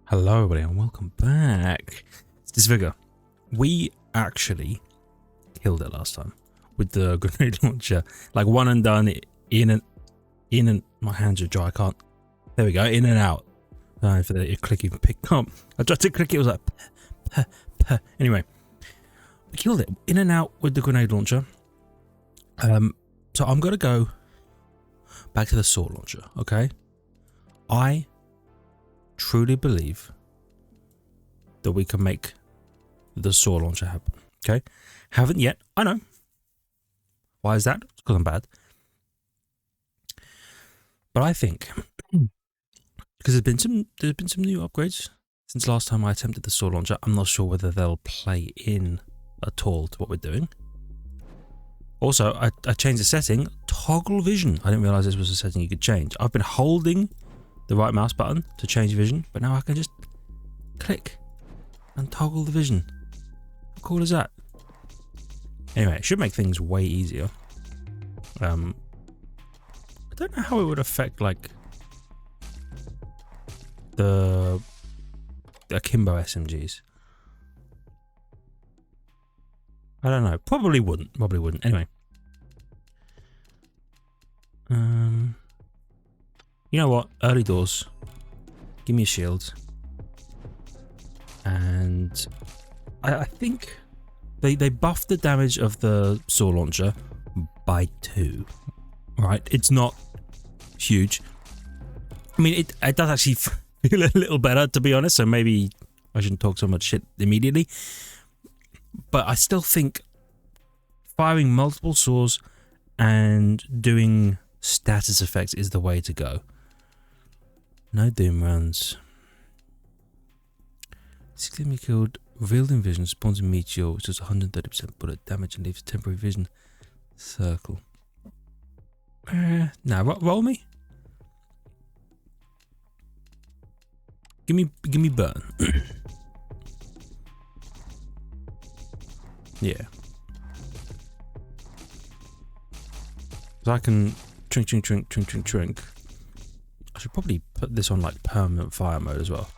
Hello everybody and welcome back. It's Disfigure. We actually killed it last time with the grenade launcher. Like one and done, in and my hands are dry, I can't. There we go, in and out. For the click even picked up. I tried to click it, was like anyway. We killed it, in and out with the grenade launcher. So I'm gonna go back to the sword launcher, okay? I truly believe that we can make the sword launcher happen, okay? Haven't yet, I know. Why is that? It's because I'm bad. But I think, because there's been some new upgrades since last time I attempted the sword launcher. I'm not sure whether they'll play in at all to what we're doing. Also, I changed the setting, toggle vision. I didn't realize this was a setting you could change. I've been holding the right mouse button to change vision, but now I can just click and toggle the vision. How cool is that? Anyway, it should make things way easier. I don't know how it would affect like the akimbo SMGs. I don't know. Probably wouldn't. Anyway. You know what? Early doors. Give me a shield. And I think they buffed the damage of the sword launcher by 2. Right? It's not huge. I mean, it does actually feel a little better, to be honest, so maybe I shouldn't talk so much shit immediately. But I still think firing multiple swords and doing status effects is the way to go. No doom runs. 6 enemy killed, revealed in vision, spawns a meteor, which does 130% bullet damage and leaves a temporary vision circle. Now, roll me. Give me burn. Yeah. So I can trink. I should probably put this on like permanent fire mode as well.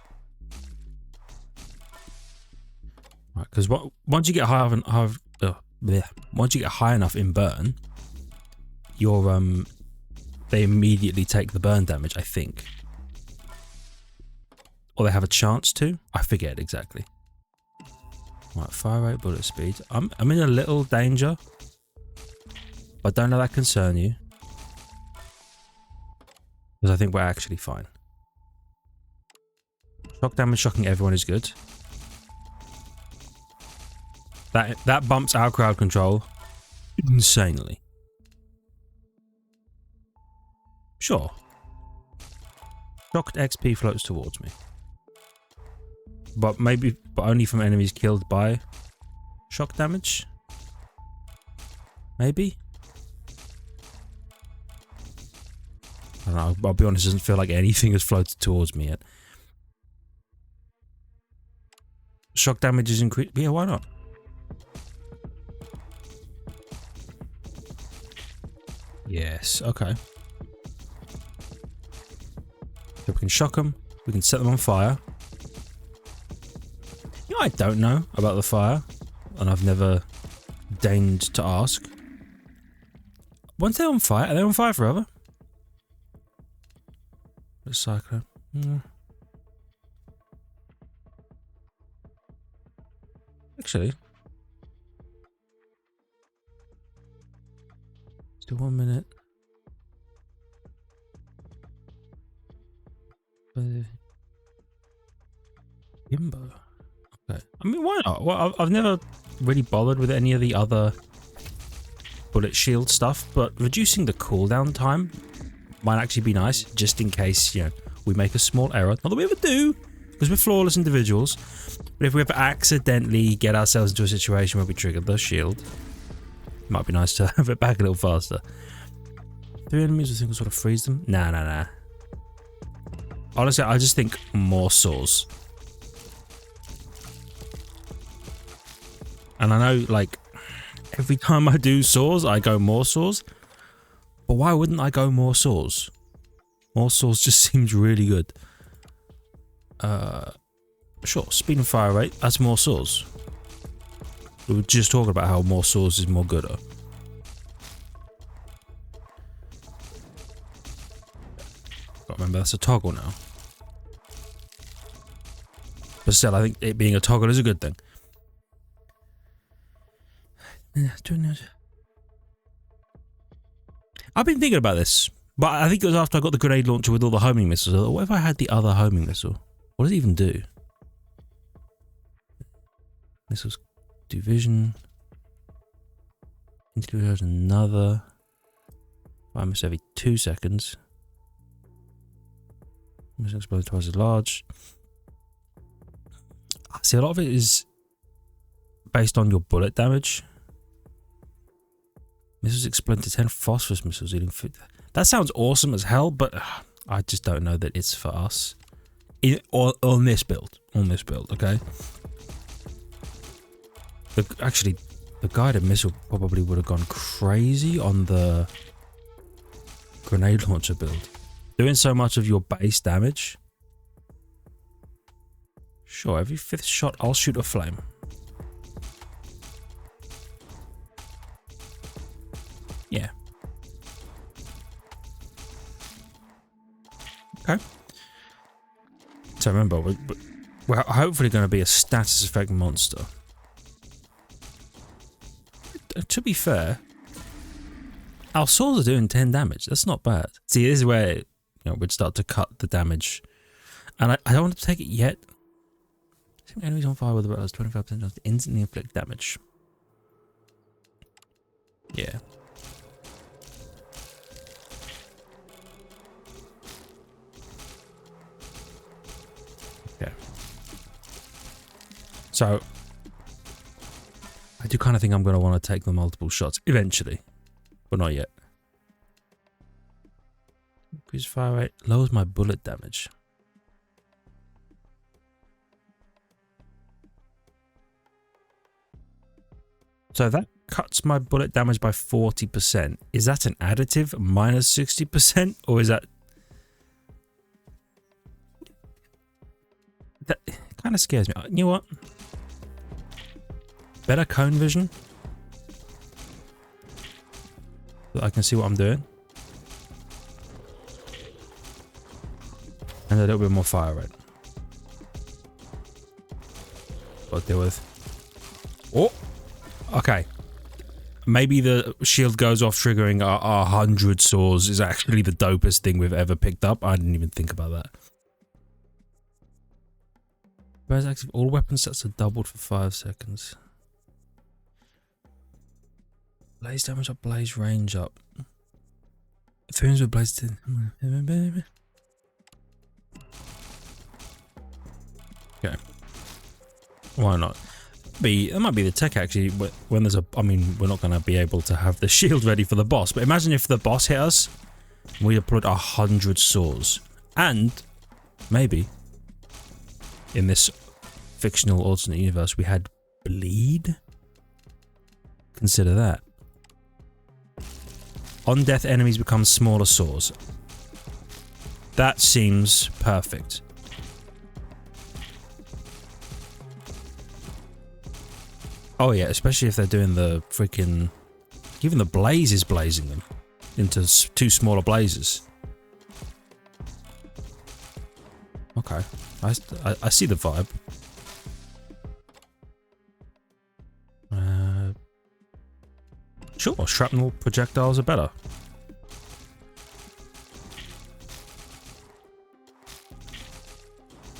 Right, because once you get once you get high enough in burn, you're they immediately take the burn damage, I think. Or they have a chance to. I forget exactly. Right, fire rate, bullet speed. I'm in a little danger, but don't let that concern you, because I think we're actually fine. Shock damage shocking everyone is good. That bumps our crowd control insanely. Sure. Shocked XP floats towards me. But only from enemies killed by shock damage? Maybe? I don't know, I'll be honest, it doesn't feel like anything has floated towards me yet. Shock damage is increased. Yeah, why not? Yes, okay. So we can shock them, we can set them on fire. You know, I don't know about the fire, and I've never deigned to ask. Once they're on fire, are they on fire forever? Recycler. Actually, still 1 minute. Imbo. Okay. I mean, why not? Well, I've never really bothered with any of the other bullet shield stuff, but reducing the cooldown time might actually be nice, just in case, you know, we make a small error. Not that we ever do, because we're flawless individuals. But if we ever accidentally get ourselves into a situation where we trigger the shield, it might be nice to have it back a little faster. 3 enemies, I think will sort of freeze them. Nah. Honestly, I just think more saws. And I know, like, every time I do saws, I go more saws. But why wouldn't I go more saws? More saws just seems really good. Sure, speed and fire rate, that's more saws. We were just talking about how more saws is more gooder. Got remember, that's a toggle now. But still, I think it being a toggle is a good thing. I've been thinking about this, but I think it was after I got the grenade launcher with all the homing missiles. I thought, what if I had the other homing missile? What does it even do? Missiles do vision. Interview another. Fire missile every 2 seconds. Missile explodes twice as large. See, a lot of it is based on your bullet damage. Missiles explode to 10 phosphorus missiles eating food. That sounds awesome as hell, but I just don't know that it's for us. On this build. On this build, okay? Actually, the guided missile probably would have gone crazy on the grenade launcher build. Doing so much of your base damage. Sure, every 5th shot I'll shoot a flame. Yeah. Okay. So remember, we're hopefully going to be a status effect monster. To be fair, our swords are doing 10 damage. That's not bad. See, this is where we'd start to cut the damage. And I don't want to take it yet. Enemies on fire with the has 25% chance to instantly inflict damage. Yeah. Okay. So I do kind of think I'm going to want to take the multiple shots eventually, but not yet. Increase fire rate, lowers my bullet damage. So that cuts my bullet damage by 40%. Is that an additive minus 60%? Or is that... That kind of scares me. You know what? Better cone vision. So that I can see what I'm doing. And a little bit more fire rate. Got to deal with. Oh! Okay. Maybe the shield goes off triggering our 100 saws is actually the dopest thing we've ever picked up. I didn't even think about that. Whereas active all weapon sets are doubled for 5 seconds. Blaze damage up, blaze range up. 300 blaze to... Okay. Why not? It might be the tech actually when there's a... I mean, we're not going to be able to have the shield ready for the boss, but imagine if the boss hit us, we deployed 100 saws. And maybe in this fictional alternate universe we had bleed. Consider that. On death enemies become smaller saws. That seems perfect. Oh yeah, especially if they're doing the freaking... Even the blaze is blazing them into 2 smaller blazes. Okay, I see the vibe. Sure, shrapnel projectiles are better.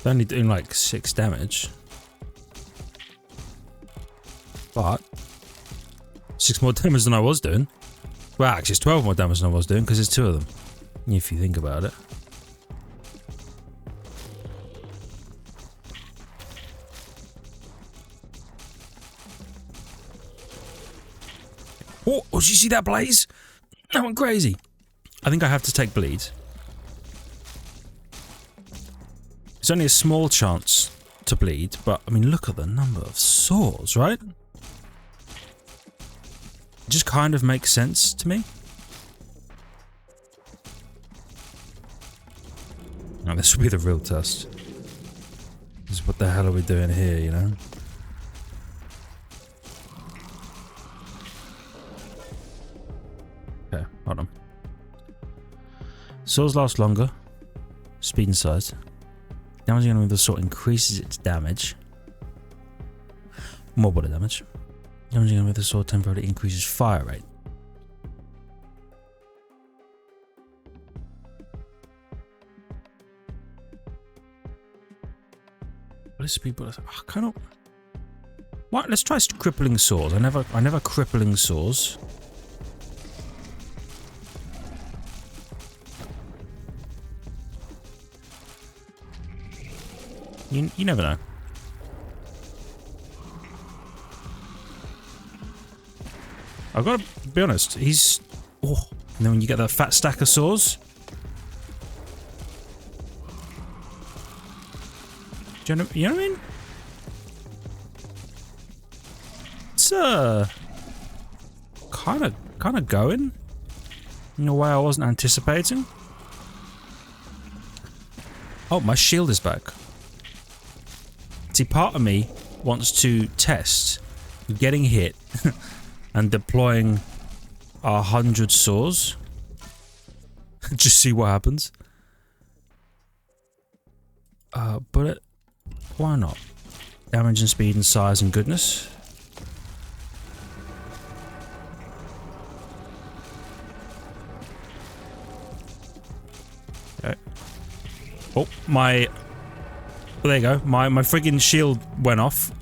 They're only doing like 6 damage. But 6 more damage than I was doing. Well, actually, it's 12 more damage than I was doing because there's 2 of them. If you think about it. Oh, did you see that blaze? That went crazy. I think I have to take bleed. It's only a small chance to bleed, but I mean, look at the number of saws, right? It just kind of makes sense to me. Now, this will be the real test. Because what the hell are we doing here, you know? Okay, hold on. Swords last longer. Speed and size. Damaging enemy with the sword increases its damage. More bullet damage. Damaging enemy with the sword temporarily increases fire rate. What is speed bullet? I cannot. What? Let's try crippling swords. I never crippling swords. You never know. I've got to be honest. He's and then when you get that fat stack of swords. You know what I mean? It's kind of going in a way I wasn't anticipating. Oh, my shield is back. See, part of me wants to test getting hit and deploying 100 swords. Just see what happens. Bullet. Why not? Damage and speed and size and goodness. Okay. Oh, my... Well, there you go. My friggin' shield went off.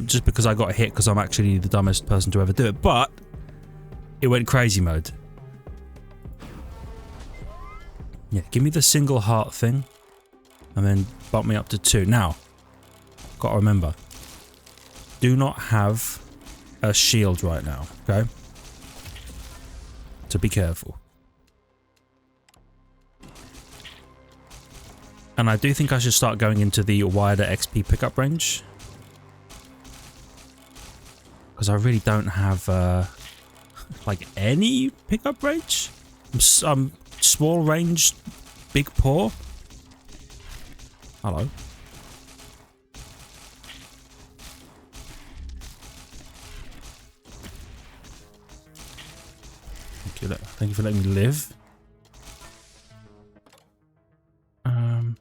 Just because I got hit because I'm actually the dumbest person to ever do it. But it went crazy mode. Yeah, give me the single heart thing. And then bump me up to 2. Now, gotta remember. Do not have a shield right now, okay? So be careful. And I do think I should start going into the wider XP pickup range. Because I really don't have, like, any pickup range. I'm small range, big paw. Hello. Thank you for letting me live. That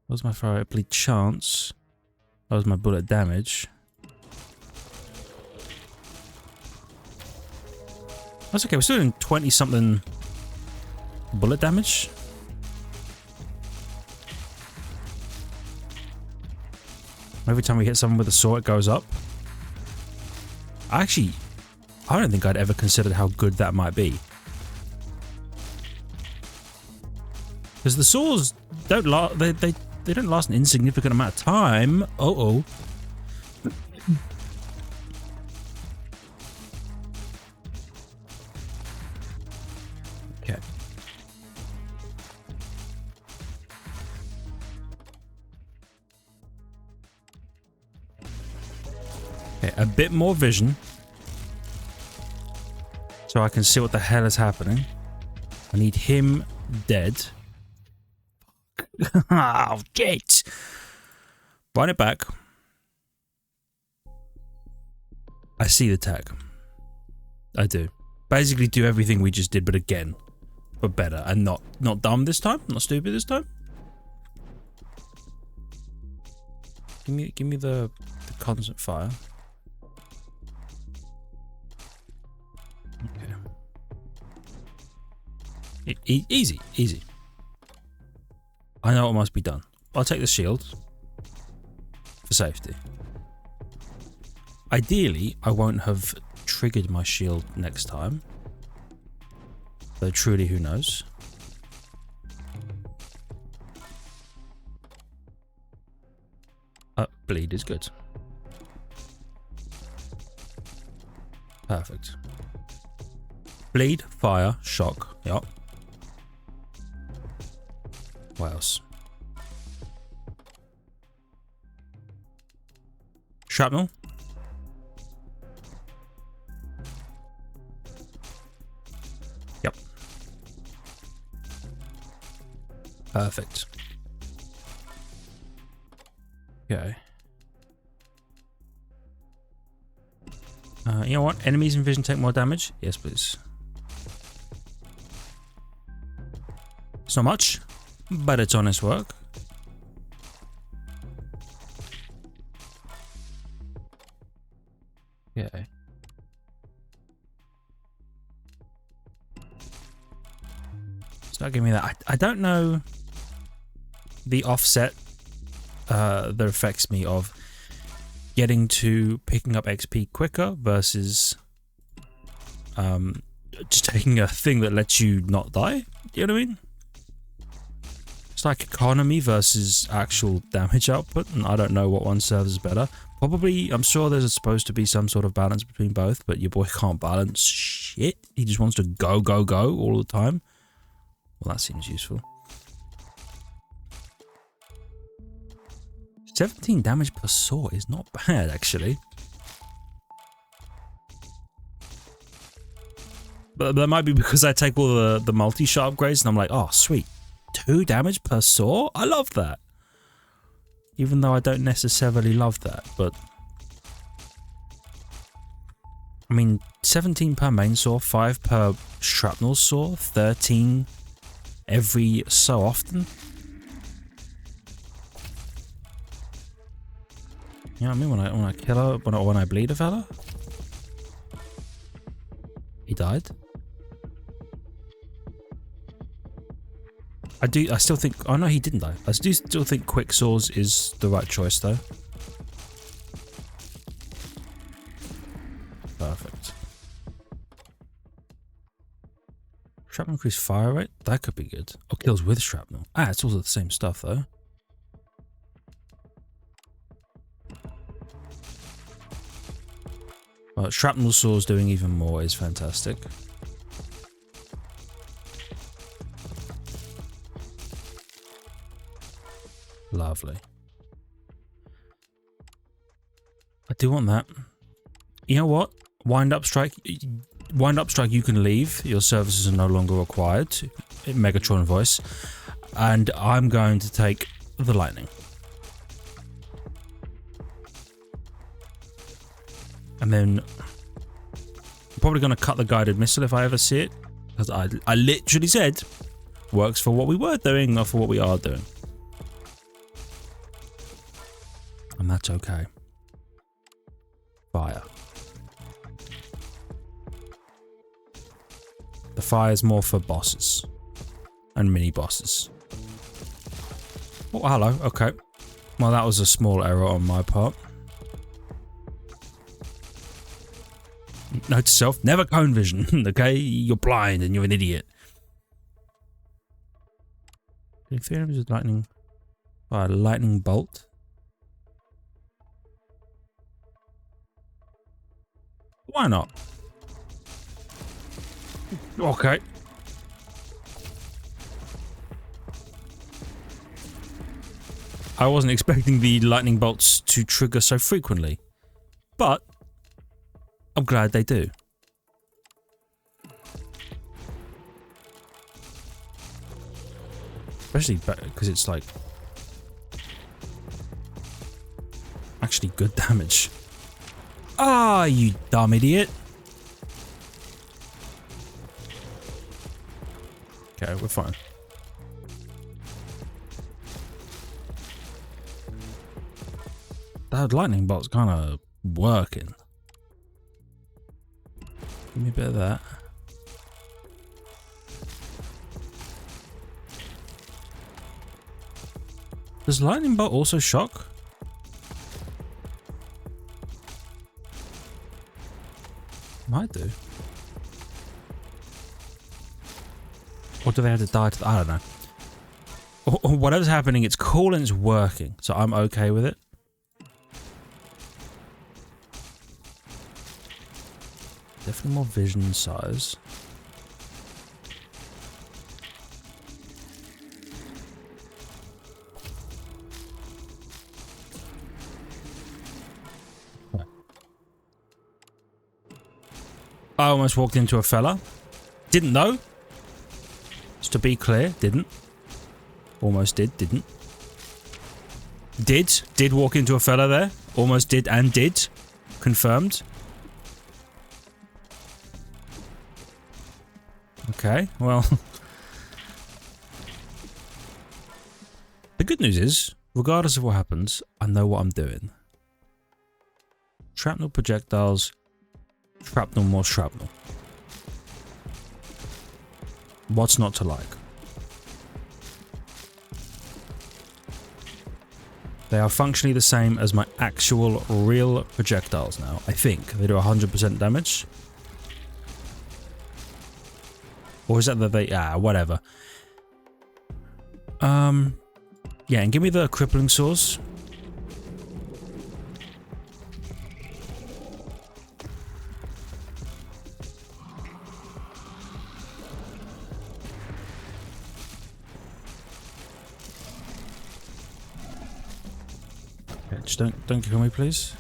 was my fire rate bleed chance. That was my bullet damage. That's okay, we're still doing 20 something bullet damage. Every time we hit someone with a sword, it goes up. I don't think I'd ever considered how good that might be. Because the swords don't last. They don't last an insignificant amount of time. Uh-oh. Okay. Okay, a bit more vision. So I can see what the hell is happening. I need him dead. Oh, shit. Run it back. I see the tag. I do. Basically do everything we just did, but again. But better. And not dumb this time. Not stupid this time. Give me the constant fire. Okay. Easy. I know what must be done. I'll take the shield for safety. Ideally, I won't have triggered my shield next time. Though truly, who knows? Bleed is good. Perfect. Bleed, fire, shock. Yup. What else? Shrapnel. Yep. Perfect. Okay. You know what? Enemies in vision take more damage? Yes, please. It's not much, but it's honest work. Okay. Start giving me that. I don't know the offset that affects me of getting to picking up XP quicker versus just taking a thing that lets you not die. You know what I mean? It's like economy versus actual damage output, and I don't know what one serves better. Probably, I'm sure there's supposed to be some sort of balance between both, but your boy can't balance shit. He just wants to go, go, go all the time. Well, that seems useful. 17 damage per saw is not bad, actually. But that might be because I take all the multi-shot upgrades and I'm like, oh, sweet. 2 damage per saw? I love that. Even though I don't necessarily love that, but... I mean, 17 per main saw, 5 per shrapnel saw, 13 every so often. You know what I mean? When I kill her, when I bleed a fella? He died? I still think... Oh no, he didn't die. I do still think quick saws is the right choice though. Perfect. Shrapnel increase fire rate? That could be good. Or kills with shrapnel. Ah, it's also the same stuff though. Well, shrapnel saws doing even more is fantastic. Lovely. I do want that. You know what? Wind up strike. Wind up strike. You can leave. Your services are no longer required. Megatron voice. And I'm going to take the lightning. And then I'm probably going to cut the guided missile if I ever see it. Because I literally said works for what we were doing, not for what we are doing. And that's okay. Fire. The fire is more for bosses. And mini bosses. Oh, hello. Okay. Well, that was a small error on my part. Note to self, never cone vision, okay? You're blind and you're an idiot. If enemies with lightning... lightning bolt. Why not? Okay. I wasn't expecting the lightning bolts to trigger so frequently, but I'm glad they do. Especially because it's like actually good damage. Ah, you dumb idiot. Okay, we're fine. That lightning bolt's kind of working. Give me a bit of that. Does lightning bolt also shock? Might do. Or do they have to die to the... I don't know. Or whatever's happening, it's cool and it's working. So I'm okay with it. Definitely more vision size. I almost walked into a fella. Didn't though. Just to be clear, didn't. Almost did, didn't. Did walk into a fella there. Almost did and did. Confirmed. Okay, well. The good news is, regardless of what happens, I know what I'm doing. Shrapnel projectiles. Shrapnel more shrapnel. What's not to like? They are functionally the same as my actual real projectiles now. I think they do 100% damage. Or is that they... whatever. Yeah, and give me the crippling saws. Okay, just don't kill me, please.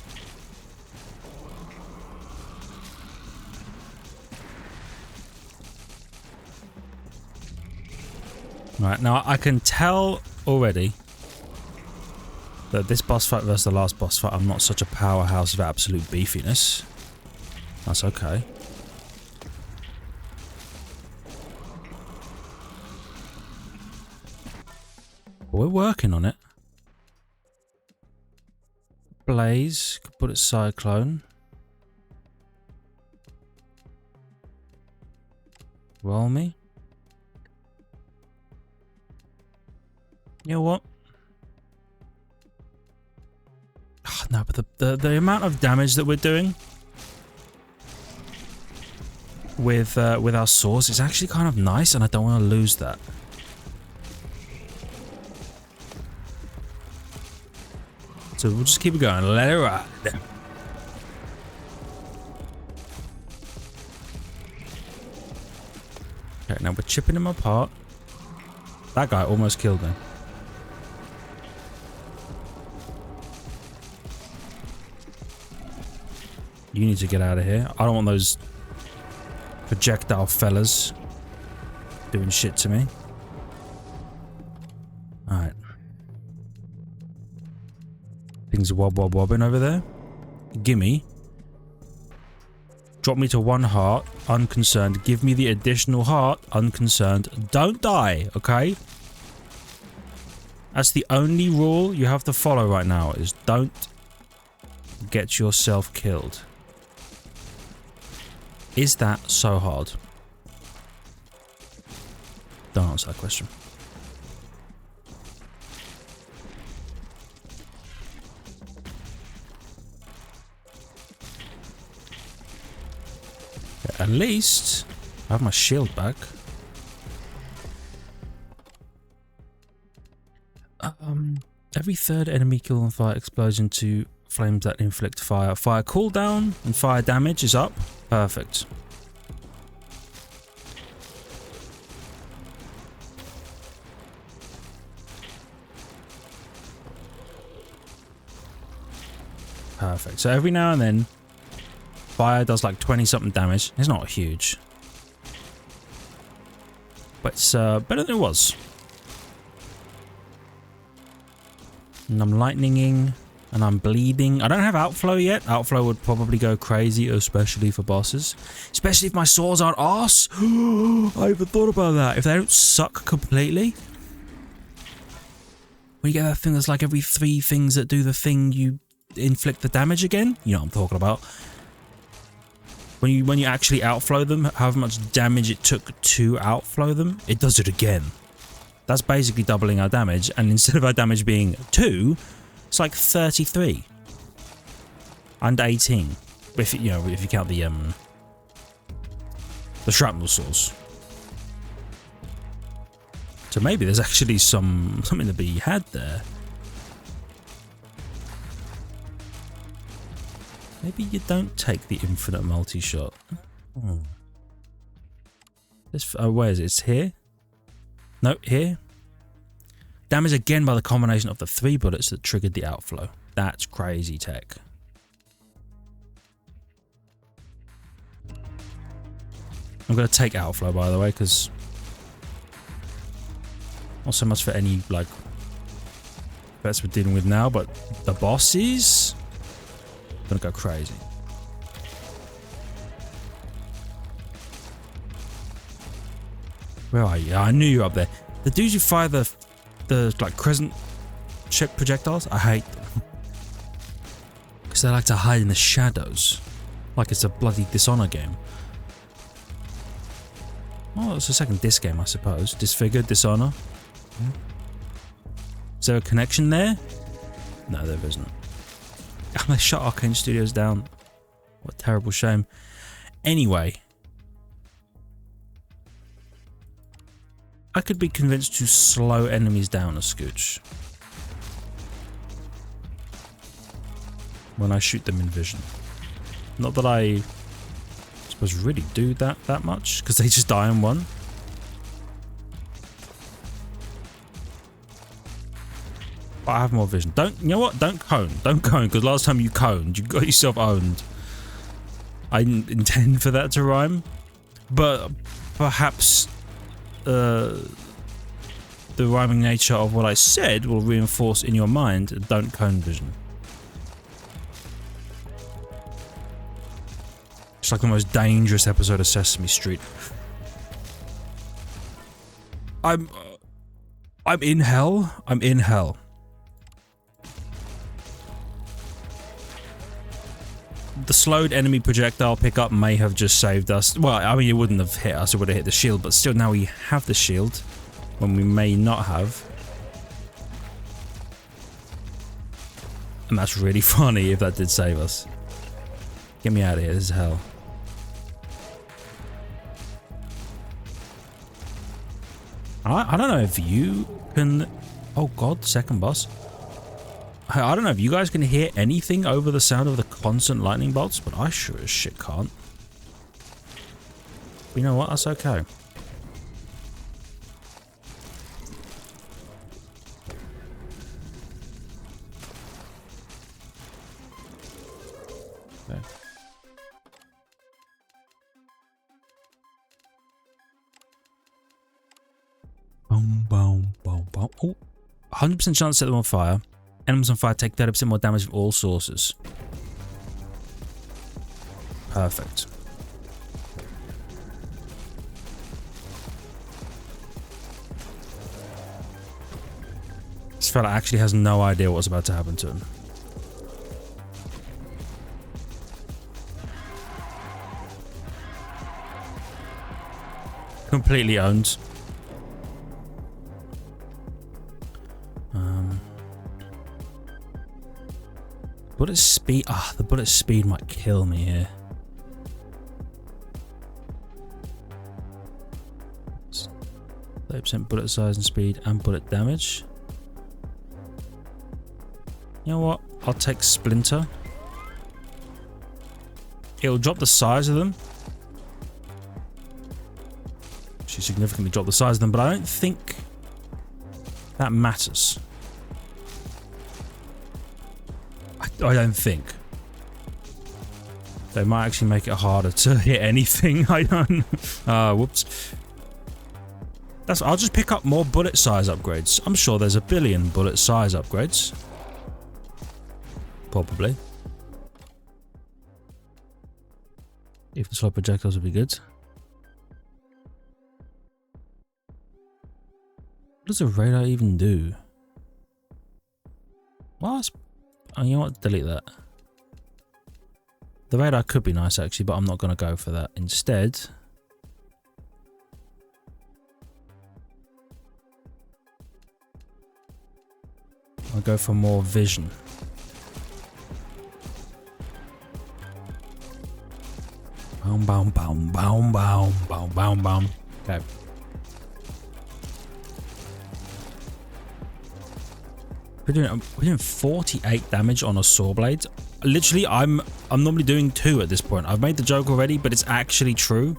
Right, now I can tell already that this boss fight versus the last boss fight, I'm not such a powerhouse of absolute beefiness. That's okay. We're working on it. Blaze, could put it cyclone. Roll me. You know what? Oh, no, but the amount of damage that we're doing with our swords is actually kind of nice, and I don't want to lose that. So we'll just keep it going. Let it ride. Okay, now we're chipping him apart. That guy almost killed me. You need to get out of here. I don't want those projectile fellas doing shit to me. Alright. Things are wobbing over there. Gimme. Drop me to 1 heart, unconcerned. Give me the additional heart, unconcerned. Don't die, okay? That's the only rule you have to follow right now, is don't get yourself killed. Is that so hard? Don't answer that question. At least I have my shield back. Every third enemy kill on fire explodes into flames that inflict fire. Fire cooldown and fire damage is up. Perfect. Perfect. So every now and then, fire does like 20 something damage. It's not huge, but it's better than it was. And I'm lightninging, and I'm bleeding. I don't have outflow yet. Outflow would probably go crazy, especially for bosses. Especially if my swords aren't arse. I even thought about that. If they don't suck completely. When you get that thing that's like every 3 things that do the thing, you inflict the damage again. You know what I'm talking about. When you actually outflow them, however much damage it took to outflow them, it does it again. That's basically doubling our damage, and instead of our damage being 2, it's like 33 and 18. If if you count the shrapnel saws. So maybe there's actually something to be had there. Maybe you don't take the infinite multi-shot. Oh. Where is it? It's here? No, here. Damage again by the combination of the 3 bullets that triggered the outflow. That's crazy tech. I'm going to take outflow, by the way, because not so much for any, like, That's what we're dealing with now, but the boss is gonna go crazy. Where are you? I knew you were up there. The dudes who fire the like crescent ship projectiles, I hate them. Because they like to hide in the shadows. Like it's a bloody Dishonor game. Oh, it's a second Dis game, I suppose. Disfigure, Dishonor. Is there a connection there? No, there isn't. They shut Arcane Studios down. What a terrible shame. Anyway. I could be convinced to slow enemies down a scooch. When I shoot them in vision. Not that I suppose really do that much, because they just die in one. But I have more vision. You know what? Don't cone, because last time you coned, you got yourself owned. I didn't intend for that to rhyme, but perhaps the rhyming nature of what I said will reinforce in your mind don't cone vision. It's like the most dangerous episode of Sesame Street. I'm in hell. I'm in hell. The slowed enemy projectile pickup may have just saved us. Well, I mean, it wouldn't have hit us, it would have hit the shield, but still now we have the shield when we may not have. And that's really funny if that did save us. Get me out of here, this is hell. I don't know if you can... Oh god, second boss. I don't know if you guys can hear anything over the sound of the constant lightning bolts, but I sure as shit can't. But you know what? That's okay. Okay. Boom, boom, boom, boom. Oh, 100% chance to set them on fire. Enemies on fire take 30% more damage from all sources. Perfect. This fella actually has no idea what's about to happen to him. Completely owned. Bullet speed. Ah, the bullet speed might kill me here. 30% bullet size and speed and bullet damage. You know what? I'll take Splinter. It'll drop the size of them. She significantly dropped the size of them, but I don't think that matters. I don't think. They might actually make it harder to hit anything. I don't. Whoops. I'll just pick up more bullet size upgrades. I'm sure there's a billion bullet size upgrades. Probably. If the slow projectiles would be good. What does a radar even do? What? Oh, you know what? Delete that. The radar could be nice actually, but I'm not going to go for that. Instead, I'll go for more vision. Boom, boom, boom, boom, boom, boom, boom, boom. Okay. We're doing 48 damage on a saw blade. Literally, I'm normally doing 2 at this point. I've made the joke already, but it's actually true.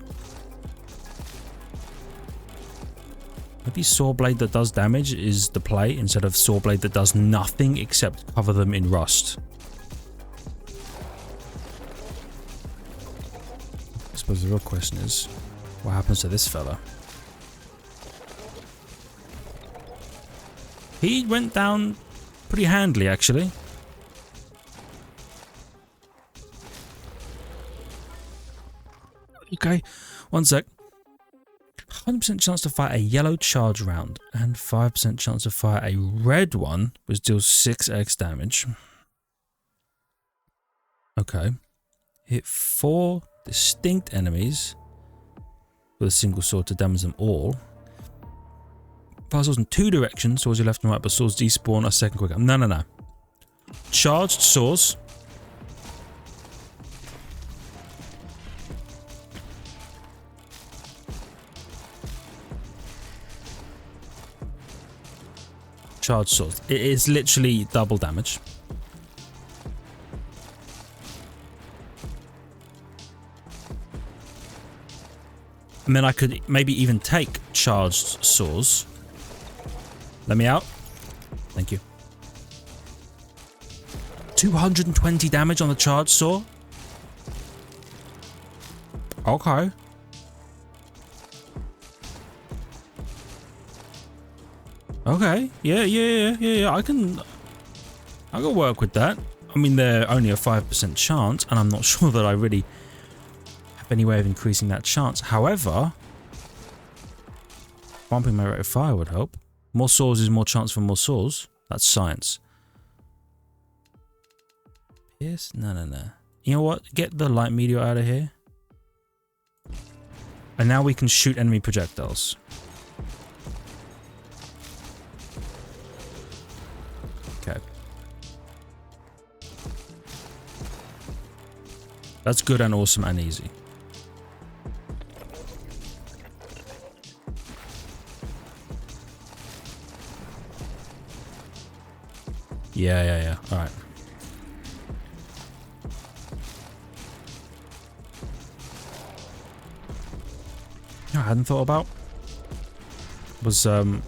Maybe saw blade that does damage is the play instead of saw blade that does nothing except cover them in rust. I suppose the real question is, what happens to this fella? He went down Pretty handily, actually. Okay, one sec. 100% chance to fire a yellow charge round and 5% chance to fire a red one, which deals 6x damage. Okay. Hit 4 distinct enemies with a single sword to damage them all. Fire swords in 2 directions, towards your left and right, but swords despawn a second quicker. No, no, no. Charged swords. Charged swords. It is literally double damage. And then I could maybe even take charged swords. Let me out. Thank you. 220 damage on the charged sword. Okay. Okay. Yeah. I can work with that. I mean, they're only a 5% chance, and I'm not sure that I really have any way of increasing that chance. However, bumping my rate of fire would help. More swords is more chance for more swords. That's science. Pierce? No. You know what? Get the light meteor out of here. And now we can shoot enemy projectiles. Okay. That's good and awesome and easy. Yeah. All right. I hadn't thought about was the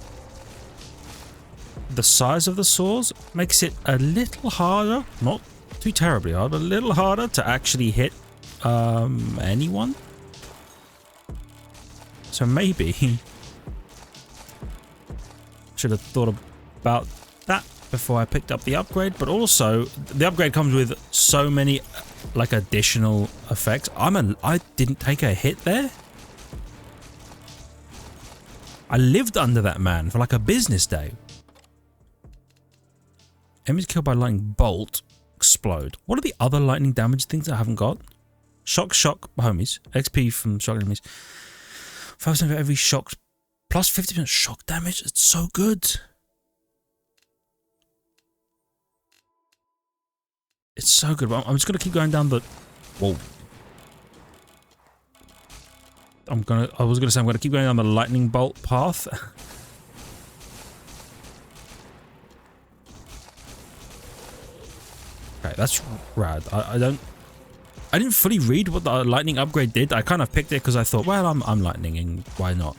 size of the swords makes it a little harder, not too terribly hard, but a little harder to actually hit anyone. So maybe should have thought about that before I picked up the upgrade, but also the upgrade comes with so many like additional effects. I didn't take a hit there. I lived under that man for like a business day. Enemies killed by lightning bolt explode. What are the other lightning damage things I haven't got? Shock, homies. XP from shock enemies. 5% for every shock, plus 50% shock damage. It's so good. It's so good. I'm just gonna keep going down the. Whoa. I was gonna say I'm gonna keep going down the lightning bolt path. Okay, that's rad. I didn't fully read what the lightning upgrade did. I kind of picked it because I thought, well, I'm lightninging, why not?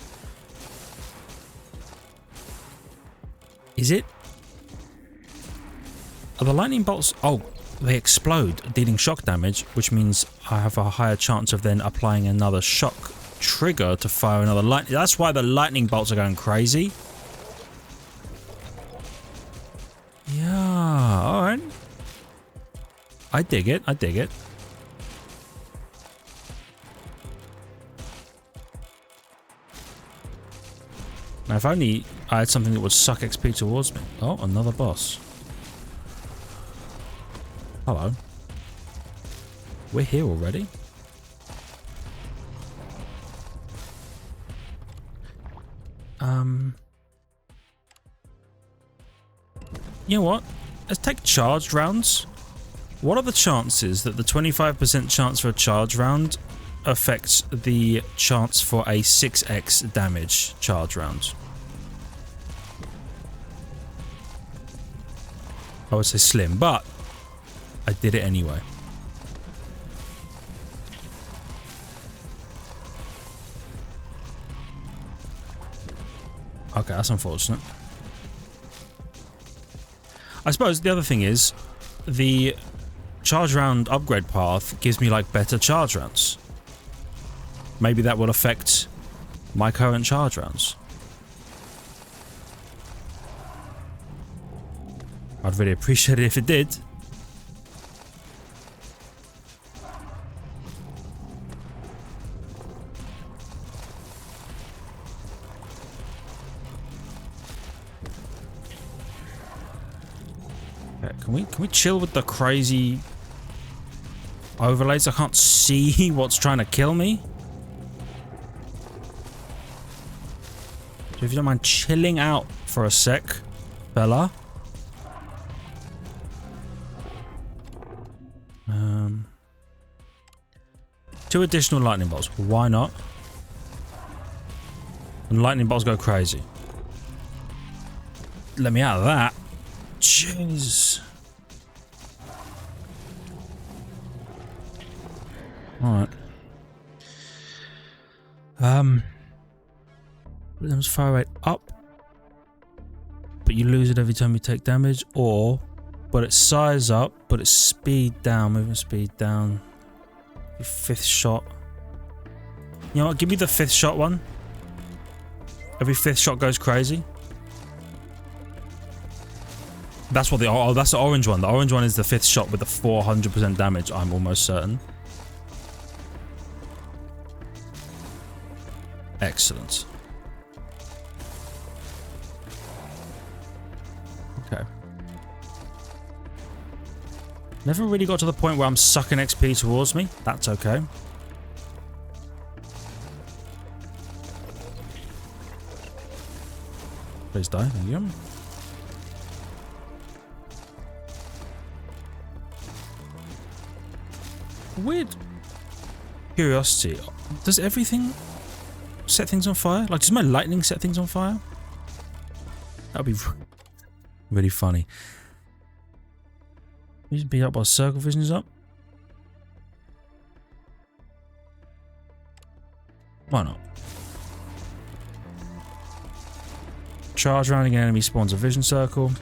Is it? Are the lightning bolts? Oh, they explode, dealing shock damage, which means I have a higher chance of then applying another shock trigger to fire another lightning. That's why the lightning bolts are going crazy. Yeah, alright. I dig it. Now, if only I had something that would suck XP towards me. Oh, another boss. Hello. We're here already. You know what? Let's take charged rounds. What are the chances that the 25% chance for a charge round affects the chance for a 6x damage charge round? I would say slim, but I did it anyway. Okay, that's unfortunate. I suppose the other thing is the charge round upgrade path gives me like better charge rounds. Maybe that will affect my current charge rounds. I'd really appreciate it if it did. Okay, can we chill with the crazy overlays? I can't see what's trying to kill me. So if you don't mind chilling out for a sec, fella. Two additional lightning bolts. Why not? And lightning bolts go crazy. Let me out of that. Jeez. Alright. Rhythm's fire rate up, but you lose it every time you take damage, or but its size up, but its speed down, movement speed down. Your fifth shot. You know what? Give me the fifth shot one. Every fifth shot goes crazy. That's what the that's the orange one. The orange one is the fifth shot with the 400% damage. I'm almost certain. Excellent. Okay. Never really got to the point where I'm sucking XP towards me. That's okay. Please die. Thank you. Weird curiosity. Does everything set things on fire? Like, does my lightning set things on fire? That would be really funny. You just beat up while circle vision is up. Why not? Charge rounding an enemy spawns a vision circle.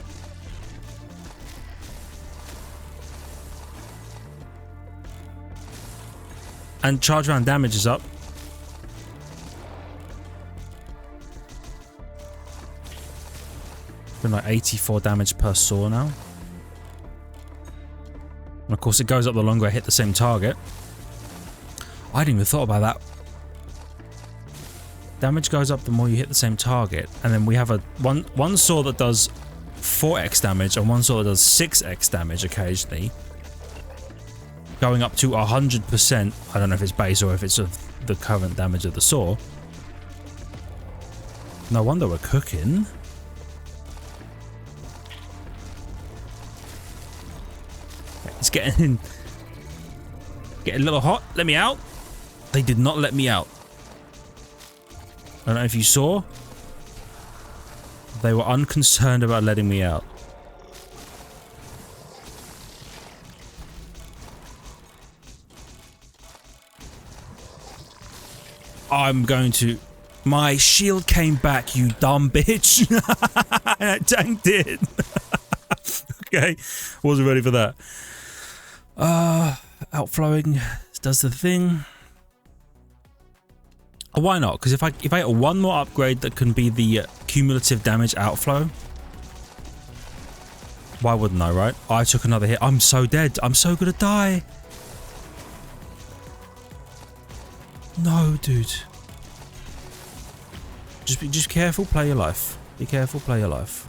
And charge round damage is up. Been like 84 damage per saw now. And of course it goes up the longer I hit the same target. I hadn't even thought about that. Damage goes up the more you hit the same target. And then we have a one saw that does 4x damage and one saw that does 6x damage occasionally. Going up to 100%. I don't know if it's base or if it's of the current damage of the saw. No wonder we're cooking. It's getting a little hot. Let me out. They did not let me out. I don't know if you saw. They were unconcerned about letting me out. I'm going to... My shield came back, you dumb bitch. I tanked it. Okay. Wasn't ready for that. Outflowing does the thing. Why not? Because if I get one more upgrade that can be the cumulative damage outflow, why wouldn't I, right? I took another hit. I'm so dead. I'm so gonna die. No, dude. Just careful, play your life. Be careful, play your life.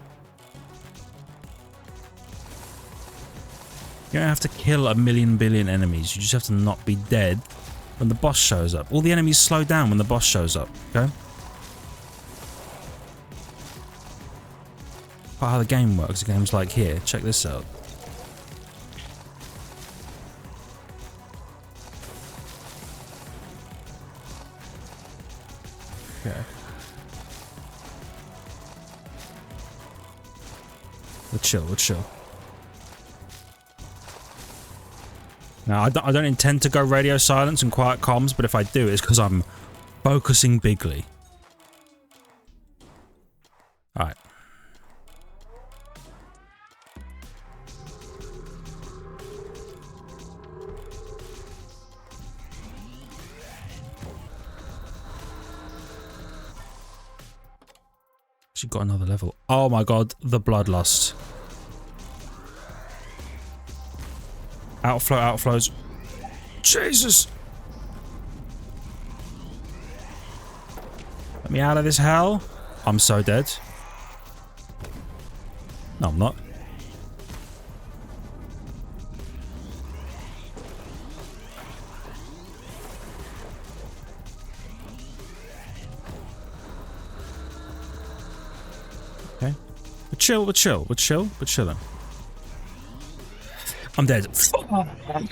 You don't have to kill a million billion enemies. You just have to not be dead when the boss shows up. All the enemies slow down when the boss shows up, okay? Part of how the game works. The game's like, here, check this out. Okay. We'll chill, we'll chill. Now, I don't intend to go radio silence and quiet comms, but if I do, it's because I'm focusing bigly. Alright. She got another level. Oh my god, the bloodlust. Outflow, outflows. Jesus! Let me out of this hell. I'm so dead. No, I'm not. Okay. We're chill, we're chill, we're chill, we're chilling. I'm dead.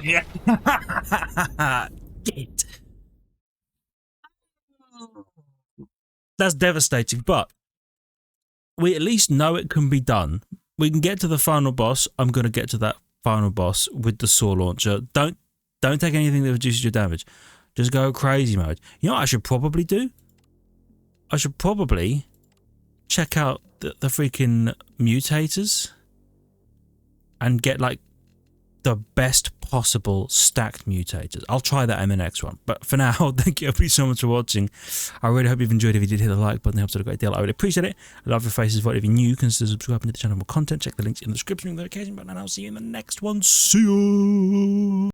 Yeah. Get. That's devastating, but we at least know it can be done. We can get to the final boss. I'm going to get to that final boss with the saw launcher. Don't take anything that reduces your damage. Just go crazy mode. You know what I should probably do? I should probably check out the freaking mutators and get like the best possible stacked mutators. I'll try that in the next one. But for now, thank you everybody so much for watching. I really hope you've enjoyed. If you did, hit the like button. It helps out a great deal. I really appreciate it. I love your faces. If you're new, consider subscribing to the channel for more content. Check the links in the description, the notification button, and I'll see you in the next one. See you!